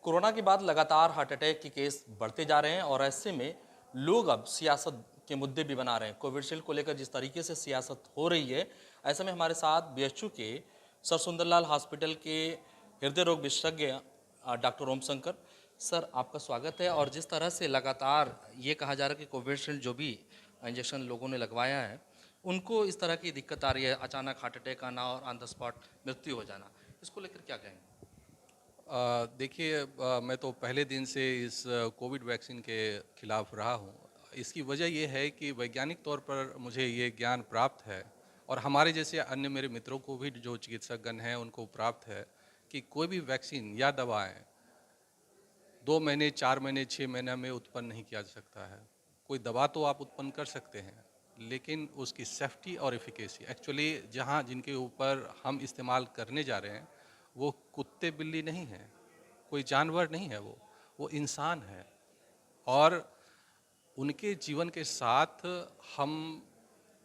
Corona के बाद लगातार हार्ट अटैक के केस बढ़ते जा रहे हैं और ऐसे में लोग अब सियासत के मुद्दे भी बना रहे हैं। कोविशील्ड को लेकर जिस तरीके से सियासत हो रही है, ऐसे में हमारे साथ बीएचयू के सर सुंदरलाल हॉस्पिटल के हृदय रोग विशेषज्ञ डॉक्टर ओम शंकर सर, आपका स्वागत है। और जिस तरह से लगातार ये कहा जा रहा है कि कोविशील्ड जो भी इंजेक्शन लोगों ने लगवाया है, उनको इस तरह की दिक्कत आ रही है, अचानक हार्ट अटैक आना और ऑन द स्पॉट मृत्यु हो जाना, इसको लेकर क्या कहेंगे? देखिए, मैं तो पहले दिन से इस कोविड वैक्सीन के खिलाफ रहा हूँ। इसकी वजह ये है कि वैज्ञानिक तौर पर मुझे ये ज्ञान प्राप्त है और हमारे जैसे अन्य मेरे मित्रों को भी जो चिकित्सकगण हैं उनको प्राप्त है कि कोई भी वैक्सीन या दवाएं 2 महीने, 4 महीने, 6 महीने में उत्पन्न नहीं किया जा सकता है। कोई दवा तो आप उत्पन्न कर सकते हैं, लेकिन उसकी सेफ्टी और एफिकेसी एक्चुअली जहाँ जिनके ऊपर हम इस्तेमाल करने जा रहे हैं वो कुत्ते बिल्ली नहीं है, कोई जानवर नहीं है, वो इंसान है। और उनके जीवन के साथ हम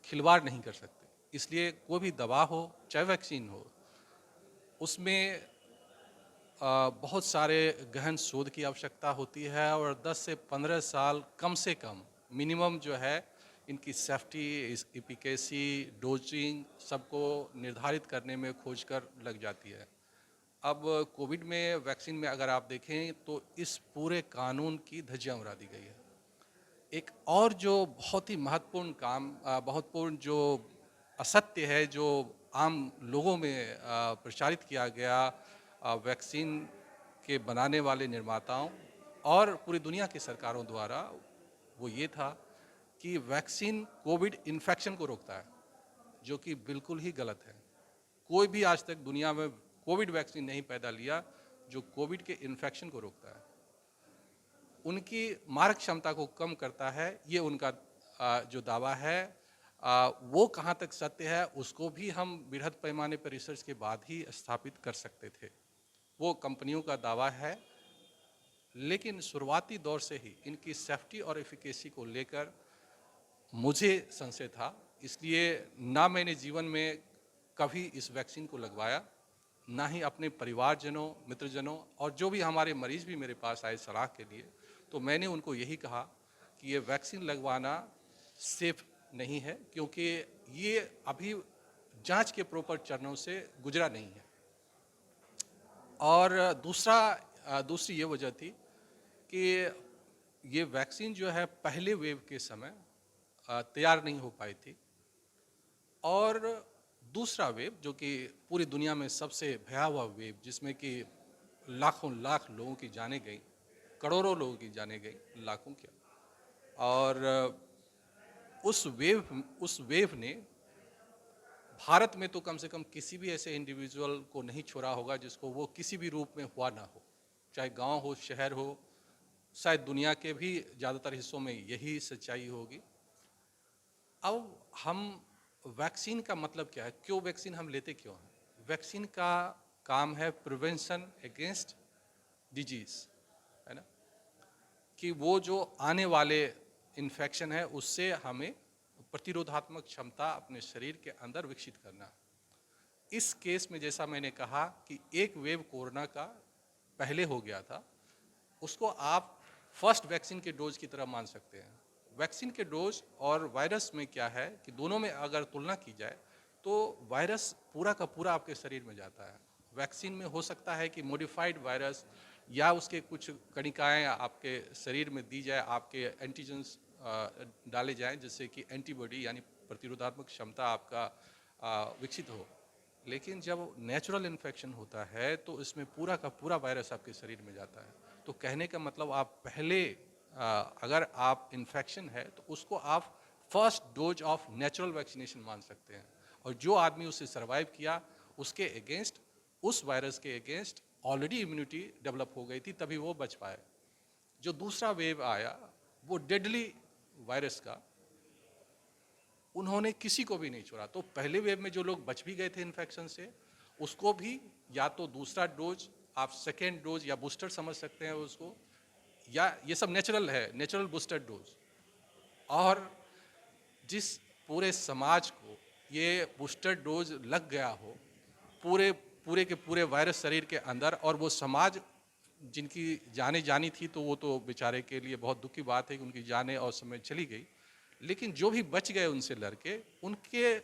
खिलवाड़ नहीं कर सकते। इसलिए कोई भी दवा हो चाहे वैक्सीन हो, उसमें बहुत सारे गहन शोध की आवश्यकता होती है और 10 से 15 साल कम से कम मिनिमम जो है इनकी सेफ्टी, एफिकेसी, डोजिंग सबको निर्धारित करने में खोज कर लग जाती है। अब कोविड में वैक्सीन में अगर आप देखें तो इस पूरे कानून की धज्जियां उड़ा दी गई है। एक और जो बहुत ही महत्वपूर्ण काम, महत्वपूर्ण जो असत्य है जो आम लोगों में प्रचारित किया गया वैक्सीन के बनाने वाले निर्माताओं और पूरी दुनिया की सरकारों द्वारा, वो ये था कि वैक्सीन कोविड इन्फेक्शन को रोकता है, जो कि बिल्कुल ही गलत है। कोई भी आज तक दुनिया में कोविड वैक्सीन नहीं पैदा लिया जो कोविड के इन्फेक्शन को रोकता है। उनकी मारक क्षमता को कम करता है, ये उनका जो दावा है। वो कहाँ तक सत्य है उसको भी हम बृहद पैमाने पर रिसर्च के बाद ही स्थापित कर सकते थे। वो कंपनियों का दावा है, लेकिन शुरुआती दौर से ही इनकी सेफ्टी और एफिकेसी को लेकर मुझे संशय था। इसलिए ना मैंने जीवन में कभी इस वैक्सीन को लगवाया, ना ही अपने परिवारजनों, मित्रजनों और जो भी हमारे मरीज भी मेरे पास आए सलाह के लिए, तो मैंने उनको यही कहा कि ये वैक्सीन लगवाना सेफ नहीं है, क्योंकि ये अभी जांच के प्रॉपर चरणों से गुजरा नहीं है। और दूसरी ये वजह थी कि ये वैक्सीन जो है पहले वेव के समय तैयार नहीं हो पाई थी, और दूसरा वेव जो कि पूरी दुनिया में सबसे भयावह वेव, जिसमें कि लाखों लाख लोगों की जानें गई, करोड़ों लोगों की जानें गई, लाखों की। और उस वेव ने भारत में तो कम से कम किसी भी ऐसे इंडिविजुअल को नहीं छोड़ा होगा जिसको वो किसी भी रूप में हुआ ना हो, चाहे गांव हो, शहर हो। शायद दुनिया के भी ज़्यादातर हिस्सों में यही सच्चाई होगी। अब हम वैक्सीन का मतलब क्या है, क्यों वैक्सीन हम लेते क्यों हैं? वैक्सीन का काम है प्रिवेंशन अगेंस्ट डिजीज, है ना, कि वो जो आने वाले इन्फेक्शन है उससे हमें प्रतिरोधात्मक क्षमता अपने शरीर के अंदर विकसित करना। इस केस में जैसा मैंने कहा कि एक वेव कोरोना का पहले हो गया था, उसको आप फर्स्ट वैक्सीन के डोज की तरह मान सकते हैं। वैक्सीन के डोज और वायरस में क्या है कि दोनों में अगर तुलना की जाए तो वायरस पूरा का पूरा आपके शरीर में जाता है। वैक्सीन में हो सकता है कि मॉडिफाइड वायरस या उसके कुछ कणिकाएं आपके शरीर में दी जाए, आपके एंटीजेंस डाले जाएं, जिससे कि एंटीबॉडी यानी प्रतिरोधात्मक क्षमता आपका विकसित हो। लेकिन जब नेचुरल इन्फेक्शन होता है तो इसमें पूरा का पूरा वायरस आपके शरीर में जाता है। तो कहने का मतलब आप पहले अगर आप इन्फेक्शन है तो उसको आप first dose of natural vaccination मान सकते हैं। और जो आदमी उसे सर्वाइव किया उसके अगेंस्ट, उस वायरस के अगेंस्ट ऑलरेडी इम्यूनिटी डेवलप हो गई थी, तभी वो बच पाए। जो दूसरा वेव आया वो डेडली वायरस का, उन्होंने किसी को भी नहीं छोड़ा। तो पहले वेव में जो लोग बच भी गए थे इन्फेक्शन से, उसको भी या तो दूसरा डोज, आप सेकेंड डोज या बूस्टर समझ सकते हैं उसको, या ये सब नेचुरल है, नेचुरल बूस्टर डोज। और जिस पूरे समाज को ये बूस्टर डोज लग गया हो, पूरे पूरे के पूरे वायरस शरीर के अंदर, और वो समाज जिनकी जाने जानी थी तो वो तो बेचारे के लिए बहुत दुख की बात है कि उनकी जानें और समय चली गई, लेकिन जो भी बच गए उनसे लड़के, उनके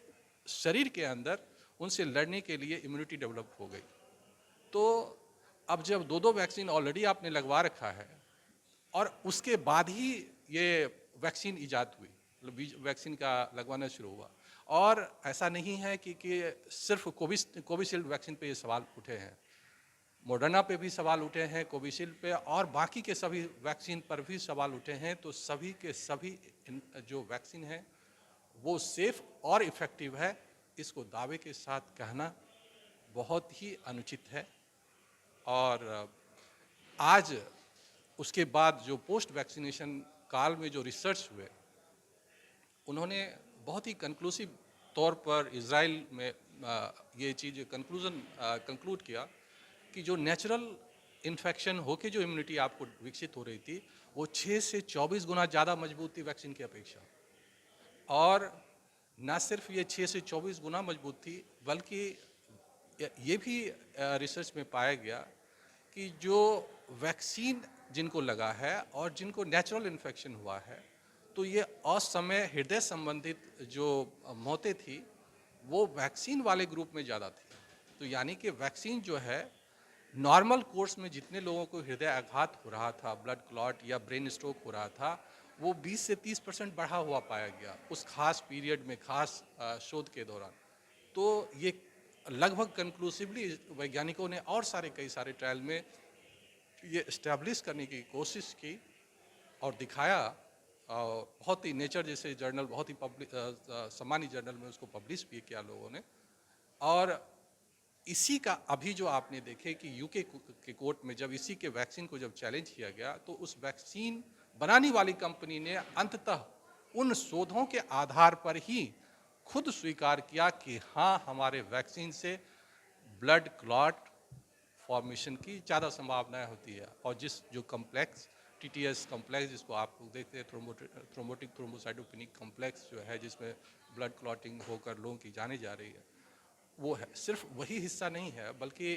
शरीर के अंदर उनसे लड़ने के लिए इम्यूनिटी डेवलप हो गई। तो अब जब दो दो वैक्सीन ऑलरेडी आपने लगवा रखा है और उसके बाद ही ये वैक्सीन इजाद हुई, मतलब वैक्सीन का लगवाना शुरू हुआ। और ऐसा नहीं है कि सिर्फ कोविशील्ड वैक्सीन पे ये सवाल उठे हैं, मॉडर्ना पे भी सवाल उठे हैं, कोविशील्ड पे और बाकी के सभी वैक्सीन पर भी सवाल उठे हैं। तो सभी के सभी जो वैक्सीन है वो सेफ और इफ़ेक्टिव है, इसको दावे के साथ कहना बहुत ही अनुचित है। और आज उसके बाद जो पोस्ट वैक्सीनेशन काल में जो रिसर्च हुए, उन्होंने बहुत ही कंक्लूसिव तौर पर इज़राइल में ये चीज़ कंक्लूड किया कि जो नेचुरल इन्फेक्शन होके जो इम्यूनिटी आपको विकसित हो रही थी वो 6 से 24 गुना ज़्यादा मजबूत थी वैक्सीन की अपेक्षा। और न सिर्फ ये 6 से 24 गुना मजबूत थी, बल्कि ये भी रिसर्च में पाया गया कि जो वैक्सीन जिनको लगा है और जिनको नेचुरल इन्फेक्शन हुआ है, तो ये असमय हृदय संबंधित जो मौतें थी वो वैक्सीन वाले ग्रुप में ज़्यादा थी। तो यानी कि वैक्सीन जो है नॉर्मल कोर्स में जितने लोगों को हृदय आघात हो रहा था, ब्लड क्लॉट या ब्रेन स्ट्रोक हो रहा था, वो 20 से 30% बढ़ा हुआ पाया गया उस खास पीरियड में, खास शोध के दौरान। तो ये लगभग कंक्लूसिवली वैज्ञानिकों ने और कई सारे ट्रायल में ये इस्टेब्लिश करने की कोशिश की और दिखाया। बहुत ही नेचर जैसे जर्नल, बहुत ही सामान्य जर्नल में उसको पब्लिश भी किया लोगों ने। और इसी का अभी जो आपने देखे कि यूके के कोर्ट में जब इसी के वैक्सीन को जब चैलेंज किया गया, तो उस वैक्सीन बनाने वाली कंपनी ने अंततः उन शोधों के आधार पर ही खुद स्वीकार किया कि हाँ, हमारे वैक्सीन से ब्लड क्लॉट फॉर्मेशन की ज़्यादा संभावनाएं होती है। और जो कम्प्लेक्स टीटीएस कम्प्लेक्स जिसको आप लोग देखते हैं, थ्रोम्बोटिक थ्रोम्बोसाइटोपेनिक कम्प्लेक्स जो है, जिसमें ब्लड क्लॉटिंग होकर लोगों की जाने जा रही है, वो है। सिर्फ वही हिस्सा नहीं है, बल्कि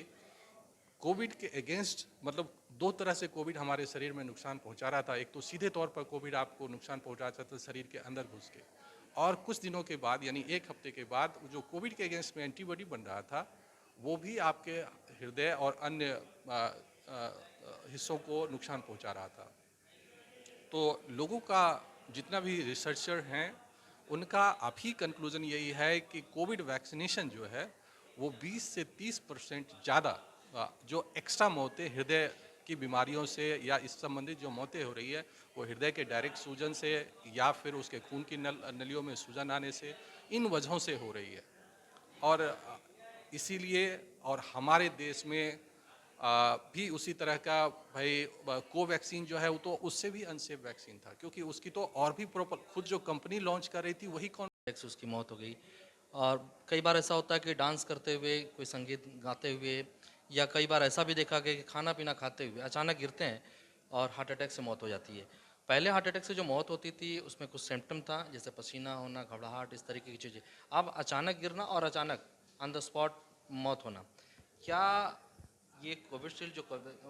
कोविड के अगेंस्ट, मतलब दो तरह से कोविड हमारे शरीर में नुकसान पहुंचा रहा था। एक तो सीधे तौर पर कोविड आपको नुकसान पहुंचा रहा था शरीर के अंदर घुस के, और कुछ दिनों के बाद यानी एक हफ्ते के बाद जो कोविड के अगेंस्ट में एंटीबॉडी बन रहा था, वो भी आपके हृदय और अन्य हिस्सों को नुकसान पहुंचा रहा था। तो लोगों का, जितना भी रिसर्चर हैं, उनका अभी कंक्लूजन यही है कि कोविड वैक्सीनेशन जो है वो 20 से 30% ज़्यादा जो एक्स्ट्रा मौतें हृदय की बीमारियों से या इस संबंधित जो मौतें हो रही है, वो हृदय के डायरेक्ट सूजन से या फिर उसके खून की नलियों में सूजन आने से, इन वजहों से हो रही है। और इसीलिए और हमारे देश में भी उसी तरह का भाई कोवैक्सीन जो है वो तो उससे भी अनसेफ वैक्सीन था, क्योंकि उसकी तो और भी प्रॉपर खुद जो कंपनी लॉन्च कर रही थी वही उसकी मौत हो गई। और कई बार ऐसा होता है कि डांस करते हुए, कोई संगीत गाते हुए, या कई बार ऐसा भी देखा गया कि खाना पीना खाते हुए अचानक गिरते हैं और हार्ट अटैक से मौत हो जाती है। पहले हार्ट अटैक से जो मौत होती थी उसमें कुछ सिम्टम था, जैसे पसीना होना, घबराहट, इस तरीके की चीज़ें। अब अचानक गिरना और अचानक ऑन द स्पॉट मौत होना। क्या ये कोविशील्ड जो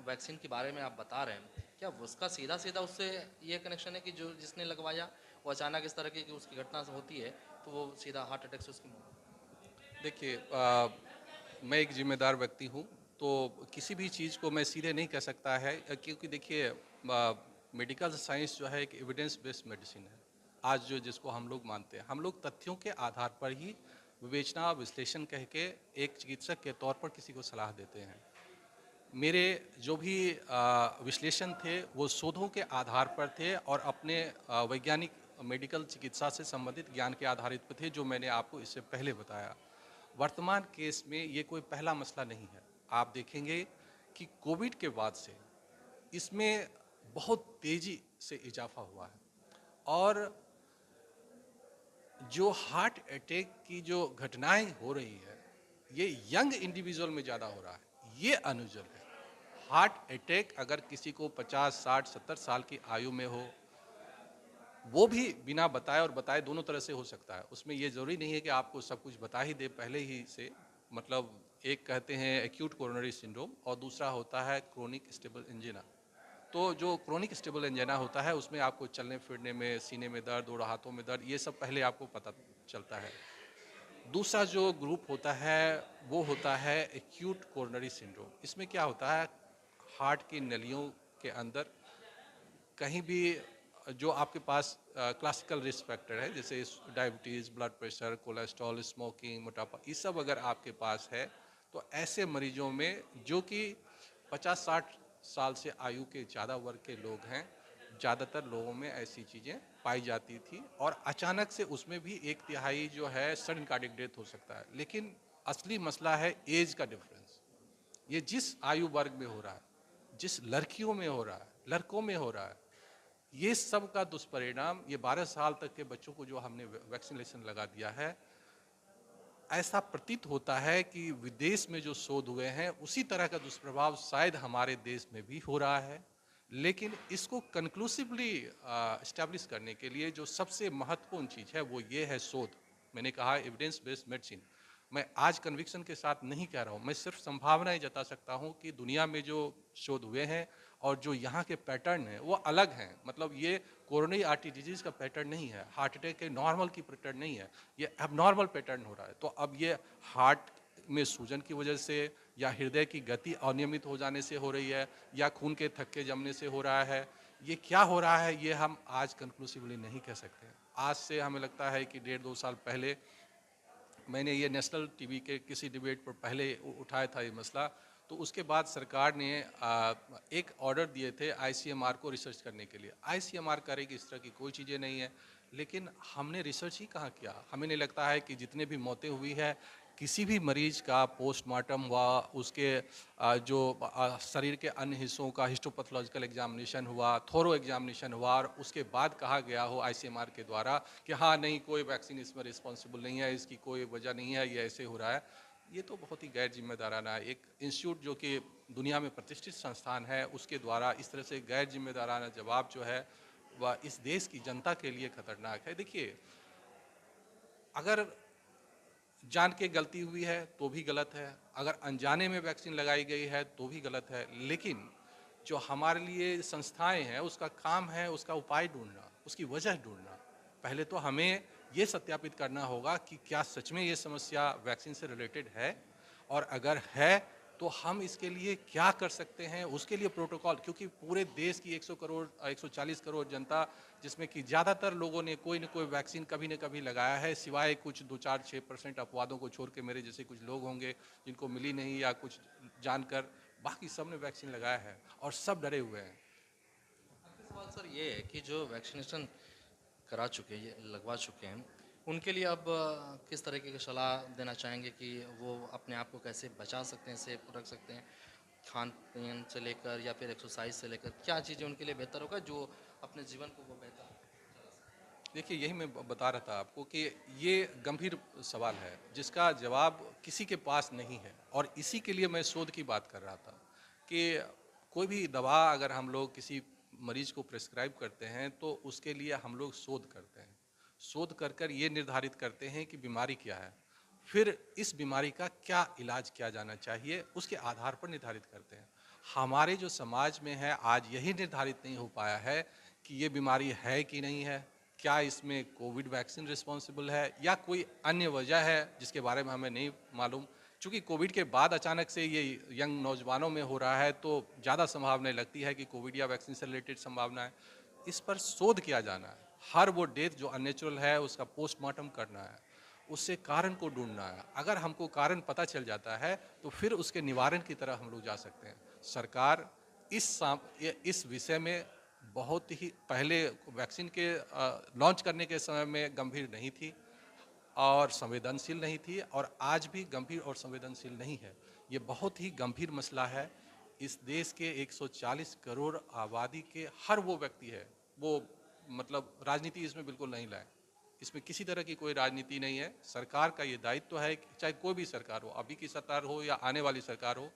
वैक्सीन के बारे में आप बता रहे हैं, क्या उसका सीधा सीधा उससे ये कनेक्शन है कि जो जिसने लगवाया वो अचानक इस तरह की उसकी घटना होती है तो वो सीधा हार्ट अटैक से उसकी मौत? देखिए, मैं एक जिम्मेदार व्यक्ति हूँ, तो किसी भी चीज़ को मैं सीधे नहीं कह सकता है, क्योंकि देखिए मेडिकल साइंस जो है एक एविडेंस बेस्ड मेडिसिन है। आज जो जिसको हम लोग मानते हैं, हम लोग तथ्यों के आधार पर ही विवेचना विश्लेषण कह के एक चिकित्सक के तौर पर किसी को सलाह देते हैं। मेरे जो भी विश्लेषण थे वो शोधों के आधार पर थे और अपने वैज्ञानिक मेडिकल चिकित्सा से संबंधित ज्ञान के आधारित पर थे, जो मैंने आपको इससे पहले बताया। वर्तमान केस में ये कोई पहला मसला नहीं है। आप देखेंगे कि कोविड के बाद से इसमें बहुत तेज़ी से इजाफा हुआ है, और जो हार्ट अटैक की जो घटनाएं हो रही है ये यंग इंडिविजुअल में ज़्यादा हो रहा है। ये अनुजल है। हार्ट अटैक अगर किसी को 50, 60, 70 साल की आयु में हो, वो भी बिना बताए और बताए दोनों तरह से हो सकता है। उसमें ये ज़रूरी नहीं है कि आपको सब कुछ बता ही दे पहले ही से, मतलब एक कहते हैं एक्यूट कोरोनरी सिंड्रोम और दूसरा होता है क्रोनिक स्टेबल एंजिना। तो जो क्रोनिक स्टेबल एंजाइना होता है उसमें आपको चलने फिरने में, सीने में दर्द और हाथों में दर्द, ये सब पहले आपको पता चलता है। दूसरा जो ग्रुप होता है वो होता है एक्यूट कोरोनरी सिंड्रोम। इसमें क्या होता है, हार्ट की नलियों के अंदर कहीं भी जो आपके पास क्लासिकल रिस्क फैक्टर है, जैसे diabetes, blood pressure, cholesterol, smoking, मोटापा, ये सब अगर आपके पास है तो ऐसे मरीजों में जो कि 50-60 साल से आयु के ज़्यादा वर्ग के लोग हैं, ज़्यादातर लोगों में ऐसी चीज़ें पाई जाती थी और अचानक से उसमें भी 1/3 जो है सडन कार्डियक डेथ हो सकता है। लेकिन असली मसला है एज का डिफरेंस। ये जिस आयु वर्ग में हो रहा है, जिस लड़कियों में हो रहा है, लड़कों में हो रहा है, ये सब का दुष्परिणाम, ये 12 साल तक के बच्चों को जो हमने वैक्सीनेशन लगा दिया है, ऐसा प्रतीत होता है कि विदेश में जो शोध हुए हैं उसी तरह का दुष्प्रभाव शायद हमारे देश में भी हो रहा है। लेकिन इसको कंक्लूसिवली इस्टेब्लिश करने के लिए जो सबसे महत्वपूर्ण चीज़ है वो ये है शोध। मैंने कहा एविडेंस बेस्ड मेडिसिन। मैं आज कन्विक्शन के साथ नहीं कह रहा हूँ, मैं सिर्फ संभावनाएं जता सकता हूँ कि दुनिया में जो शोध हुए हैं और जो यहाँ के पैटर्न हैं वो अलग हैं। मतलब ये कोरोनरी आर्टरी डिजीज़ का पैटर्न नहीं है, हार्ट अटैक के नॉर्मल की पैटर्न नहीं है, ये एबनॉर्मल पैटर्न हो रहा है। तो अब ये हार्ट में सूजन की वजह से या हृदय की गति अनियमित हो जाने से हो रही है या खून के थक्के जमने से हो रहा है, ये क्या हो रहा है ये हम आज कंक्लूसिवली नहीं कह सकते। आज से हमें लगता है कि 1.5-2 साल पहले मैंने ये नेशनल टीवी के किसी डिबेट पर पहले उठाया था ये मसला, तो उसके बाद सरकार ने एक ऑर्डर दिए थे आईसीएमआर को रिसर्च करने के लिए। आईसीएमआर करेगी इस तरह की कोई चीज़ें नहीं है, लेकिन हमने रिसर्च ही कहाँ किया। हमें नहीं लगता है कि जितने भी मौतें हुई है, किसी भी मरीज का पोस्टमार्टम हुआ, उसके शरीर के अन्य हिस्सों का हिस्टोपैथोलॉजिकल एग्जामिनेशन हुआ, थोरो एग्जामिनेशन हुआ और उसके बाद कहा गया हो आईसीएमआर के द्वारा कि हाँ नहीं, कोई वैक्सीन इसमें रिस्पॉन्सिबल नहीं है, इसकी कोई वजह नहीं है, ये ऐसे हो रहा है, ये तो बहुत ही गैर जिम्मेदाराना है। एक इंस्टीट्यूट जो कि दुनिया में प्रतिष्ठित संस्थान है उसके द्वारा इस तरह से गैर जिम्मेदाराना जवाब जो है वह इस देश की जनता के लिए खतरनाक है। देखिए, अगर जान के गलती हुई है तो भी गलत है, अगर अनजाने में वैक्सीन लगाई गई है तो भी गलत है, लेकिन जो हमारे लिए संस्थाएं हैं उसका काम है उसका उपाय ढूंढना, उसकी वजह ढूंढना। पहले तो हमें ये सत्यापित करना होगा कि क्या सच में ये समस्या वैक्सीन से रिलेटेड है, और अगर है तो हम इसके लिए क्या कर सकते हैं, उसके लिए प्रोटोकॉल। क्योंकि पूरे देश की 100 करोड़ 140 करोड़ जनता, जिसमें कि ज़्यादातर लोगों ने कोई न कोई वैक्सीन कभी न कभी लगाया है, सिवाय कुछ 2-4-6% अपवादों को छोड़ के, मेरे जैसे कुछ लोग होंगे जिनको मिली नहीं या कुछ जानकर, बाकी सब ने वैक्सीन लगाया है और सब डरे हुए हैं। सवाल सर ये है कि जो वैक्सीनेशन करा चुके हैं, ये लगवा चुके हैं, उनके लिए अब किस तरीके की सलाह देना चाहेंगे कि वो अपने आप को कैसे बचा सकते हैं, सेफ रख सकते हैं, खान पीन से लेकर या फिर एक्सरसाइज से लेकर, क्या चीज़ें उनके लिए बेहतर होगा जो अपने जीवन को वो बेहतर। देखिए, यही मैं बता रहा था आपको कि ये गंभीर सवाल है जिसका जवाब किसी के पास नहीं है, और इसी के लिए मैं शोध की बात कर रहा था कि कोई भी दवा अगर हम लोग किसी मरीज को प्रिस्क्राइब करते हैं तो उसके लिए हम लोग शोध करते हैं। शोध कर कर ये निर्धारित करते हैं कि बीमारी क्या है, फिर इस बीमारी का क्या इलाज किया जाना चाहिए उसके आधार पर निर्धारित करते हैं। हमारे जो समाज में है आज यही निर्धारित नहीं हो पाया है कि ये बीमारी है कि नहीं है, क्या इसमें कोविड वैक्सीन रिस्पॉन्सिबल है या कोई अन्य वजह है जिसके बारे में हमें नहीं मालूम। चूँकि कोविड के बाद अचानक से ये यंग नौजवानों में हो रहा है तो ज़्यादा संभावना लगती है कि कोविड या वैक्सीन से रिलेटेड संभावना है। इस पर शोध किया जाना है। हर वो डेथ जो अननेचुरल है उसका पोस्टमार्टम करना है, उससे कारण को ढूंढना है। अगर हमको कारण पता चल जाता है तो फिर उसके निवारण की तरफ हम लोग जा सकते हैं। सरकार इस विषय में बहुत ही पहले वैक्सीन के लॉन्च करने के समय में गंभीर नहीं थी और संवेदनशील नहीं थी, और आज भी गंभीर और संवेदनशील नहीं है। ये बहुत ही गंभीर मसला है। इस देश के 140 करोड़ आबादी के हर वो व्यक्ति है, वो मतलब राजनीति इसमें बिल्कुल नहीं लाए, इसमें किसी तरह की कोई राजनीति नहीं है। सरकार का ये दायित्व है कि चाहे कोई भी सरकार हो, अभी की सरकार हो या आने वाली सरकार हो,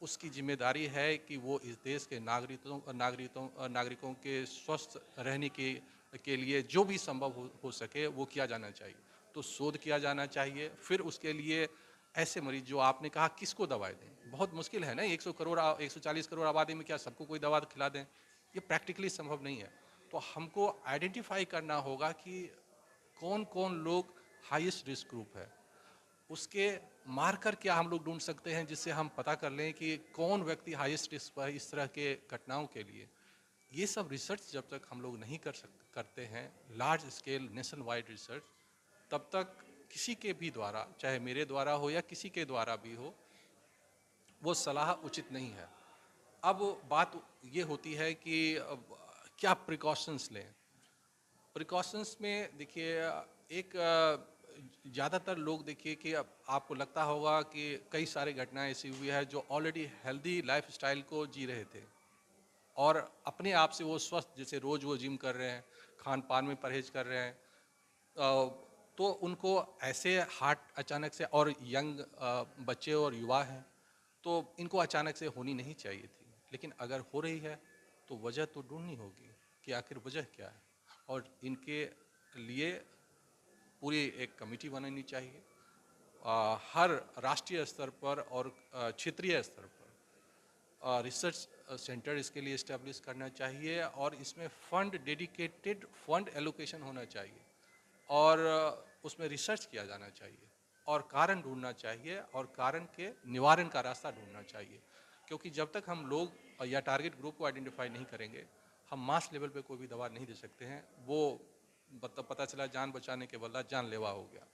उसकी जिम्मेदारी है कि वो इस देश के नागरिकों के स्वस्थ रहने के लिए जो भी संभव हो सके वो किया जाना चाहिए। तो शोध किया जाना चाहिए, फिर उसके लिए ऐसे मरीज जो आपने कहा किसको दवाएं दें, बहुत मुश्किल है ना। 140 करोड़ आबादी में क्या सबको कोई दवा खिला दें, ये प्रैक्टिकली संभव नहीं है। तो हमको आइडेंटिफाई करना होगा कि कौन कौन लोग हाईएस्ट रिस्क ग्रुप है, उसके मार्कर क्या हम लोग ढूंढ सकते हैं जिससे हम पता कर लें कि कौन व्यक्ति हाईएस्ट रिस्क पर इस तरह के घटनाओं के लिए। ये सब रिसर्च जब तक हम लोग नहीं करते हैं, large scale nation wide research, तब तक किसी के भी द्वारा, चाहे मेरे द्वारा हो या किसी के द्वारा भी हो, वो सलाह उचित नहीं है। अब बात ये होती है कि क्या प्रिकॉशंस लें। प्रिकॉशंस में देखिए, एक ज़्यादातर लोग देखिए कि अब आपको लगता होगा कि कई सारी घटनाएं ऐसी हुई है जो ऑलरेडी हेल्दी लाइफस्टाइल को जी रहे थे और अपने आप से वो स्वस्थ, जैसे रोज़ वो जिम कर रहे हैं, खान पान में परहेज कर रहे हैं, तो उनको ऐसे हार्ट अचानक से, और यंग बच्चे और युवा हैं, तो इनको अचानक से होनी नहीं चाहिए थी। लेकिन अगर हो रही है तो वजह तो ढूंढनी होगी कि आखिर वजह क्या है, और इनके लिए पूरी एक कमेटी बनानी चाहिए। हर राष्ट्रीय स्तर पर और क्षेत्रीय स्तर पर रिसर्च सेंटर इसके लिए इस्टेब्लिश करना चाहिए, और इसमें फंड, डेडिकेटेड फंड एलोकेशन होना चाहिए, और उसमें रिसर्च किया जाना चाहिए, और कारण ढूंढना चाहिए, और कारण के निवारण का रास्ता ढूंढना चाहिए। क्योंकि जब तक हम लोग या टारगेट ग्रुप को आइडेंटिफाई नहीं करेंगे, हम मास लेवल पे कोई भी दवा नहीं दे सकते हैं। वो पता चला जान बचाने के बदला जानलेवा हो गया।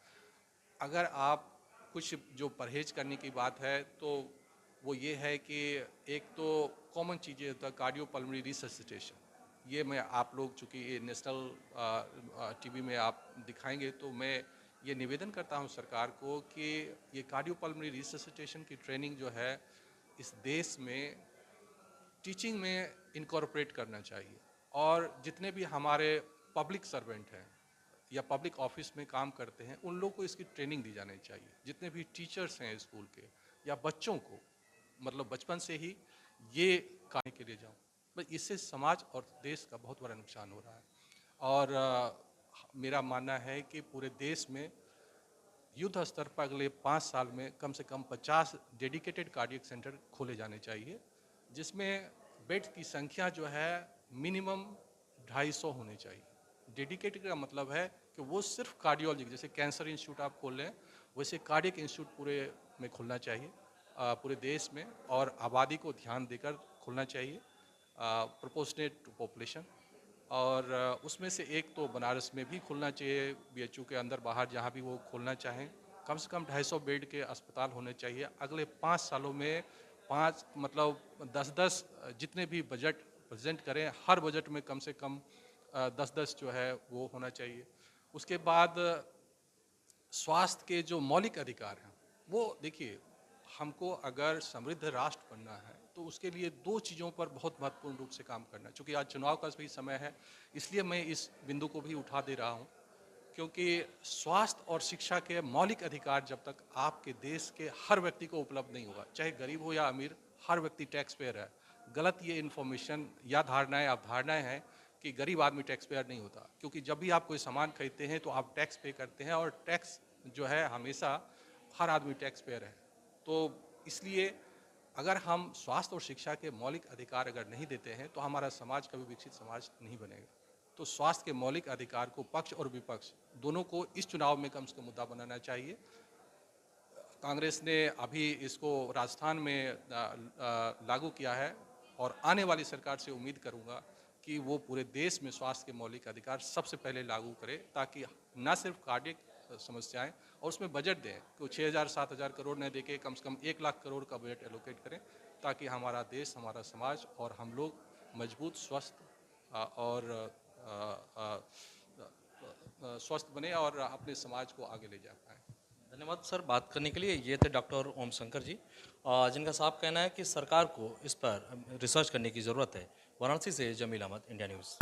अगर आप कुछ जो परहेज करने की बात है, तो वो ये है कि एक तो कॉमन चीज़ें होता है कार्डियोपल्मोनरी रिससिटेशन। ये मैं, आप लोग चूँकि ये नेशनल टीवी में आप दिखाएंगे, तो मैं ये निवेदन करता हूँ सरकार को कि ये कार्डियोपल्मोनरी रिससिटेशन की ट्रेनिंग जो है इस देश में टीचिंग में इनकॉर्पोरेट करना चाहिए, और जितने भी हमारे पब्लिक सर्वेंट हैं या पब्लिक ऑफिस में काम करते हैं, उन लोगों को इसकी ट्रेनिंग दी जानी चाहिए। जितने भी टीचर्स हैं स्कूल के या बच्चों को, मतलब बचपन से ही ये करने के लिए जाऊँ, बस इससे समाज और देश का बहुत बड़ा नुकसान हो रहा है। और मेरा मानना है कि पूरे देश में युद्ध स्तर पर अगले 5 साल में कम से कम 50 डेडिकेटेड कार्डियक सेंटर खोले जाने चाहिए, जिसमें बेड की संख्या जो है मिनिमम 250 होनी चाहिए। डेडिकेटेड का मतलब है कि वो सिर्फ कार्डियोलॉजी, जैसे कैंसर इंस्टीट्यूट आप खोल लें, वैसे कार्डियक इंस्टीट्यूट पूरे में खुलना चाहिए, पूरे देश में, और आबादी को ध्यान देकर खुलना चाहिए, प्रोपोर्शनेट टू पॉपुलेशन। और उसमें से एक तो बनारस में भी खुलना चाहिए, बीएचयू के अंदर बाहर जहाँ भी वो खोलना चाहें। कम से कम 250 बेड के अस्पताल होने चाहिए। अगले 5 सालों में 5 मतलब 10-10 जितने भी बजट प्रेजेंट करें, हर बजट में कम से कम 10-10 जो है वो होना चाहिए। उसके बाद स्वास्थ्य के जो मौलिक अधिकार हैं, वो देखिए, हमको अगर समृद्ध राष्ट्र बनना है तो उसके लिए 2 चीज़ों पर बहुत महत्वपूर्ण रूप से काम करना है। चूँकि आज चुनाव का भी समय है, इसलिए मैं इस बिंदु को भी उठा दे रहा हूँ, क्योंकि स्वास्थ्य और शिक्षा के मौलिक अधिकार जब तक आपके देश के हर व्यक्ति को उपलब्ध नहीं होगा, चाहे गरीब हो या अमीर, हर व्यक्ति टैक्स पेयर है। गलत ये इन्फॉर्मेशन या धारणाएं, अवधारणाएं हैं कि गरीब आदमी टैक्स पेयर नहीं होता, क्योंकि जब भी आप कोई सामान खरीदते हैं तो आप टैक्स पे करते हैं, और टैक्स जो है हमेशा हर आदमी टैक्स पेयर है। तो इसलिए अगर हम स्वास्थ्य और शिक्षा के मौलिक अधिकार अगर नहीं देते हैं, तो हमारा समाज कभी विकसित समाज नहीं बनेगा। तो स्वास्थ्य के मौलिक अधिकार को पक्ष और विपक्ष दोनों को इस चुनाव में कम से कम मुद्दा बनाना चाहिए। कांग्रेस ने अभी इसको राजस्थान में लागू किया है, और आने वाली सरकार से उम्मीद करूंगा कि वो पूरे देश में स्वास्थ्य के मौलिक अधिकार सबसे पहले लागू करे, ताकि न सिर्फ कार्डियक समस्याएं, और उसमें बजट दें कि 6,000-7,000 करोड़ न देके कम से कम 1 लाख करोड़ का बजट एलोकेट करें, ताकि हमारा देश, हमारा समाज और हम लोग मजबूत, स्वस्थ और स्वस्थ बने और अपने समाज को आगे ले जा पाएँ। धन्यवाद सर बात करने के लिए। ये थे डॉक्टर ओम शंकर जी, जिनका साफ कहना है कि सरकार को इस पर रिसर्च करने की ज़रूरत है। वाराणसी से जमील अहमद, इंडिया न्यूज़।